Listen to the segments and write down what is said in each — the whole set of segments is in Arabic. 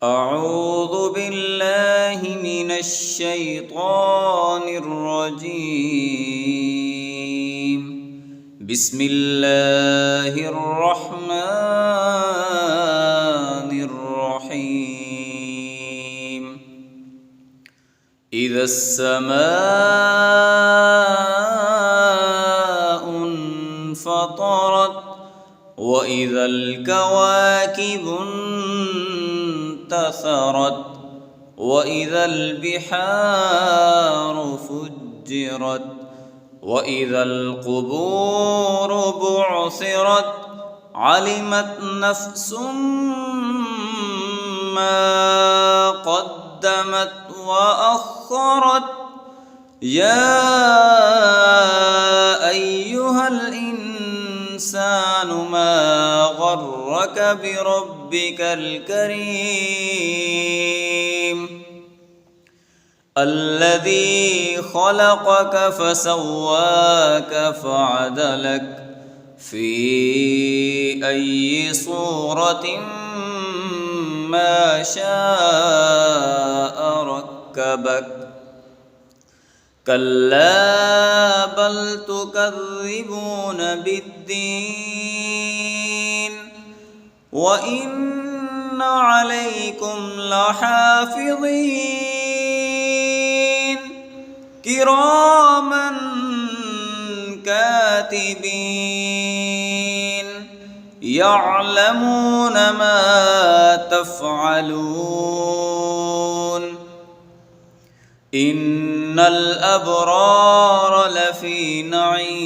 أعوذ بالله من الشيطان الرجيم. بسم الله الرحمن الرحيم. إذا السماء انفطرت وإذا الكواكب انتثرت وإذا البحار فجرت وإذا القبور بعثرت علمت نفس ما قدمت وأخرت. يا أيها الإنسان ما غرك بربك الكريم الذي خلقك فسواك فعدلك في أي صورة ما شاء ركبك. كلا بل تكذبون بالدين وإن عليكم لحافظين كراما كاتبين يعلمون ما تفعلون. إن الأبرار لفي نعيم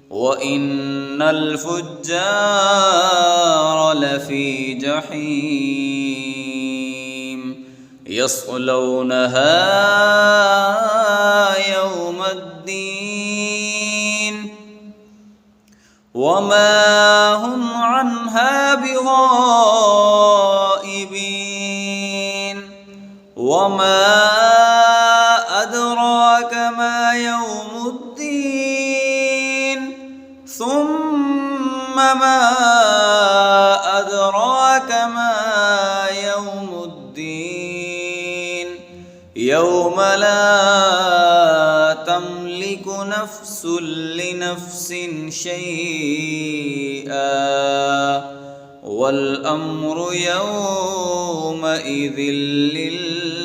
وإن الفجار لفي جحيم يصلونها يوم الدين وما هم عنها بغائبين. وما أدراك ما يوم الدين ثم ما أدراك ما يوم الدين يوم لا تملك نفس لنفس شيئا والأمر يومئذ لله.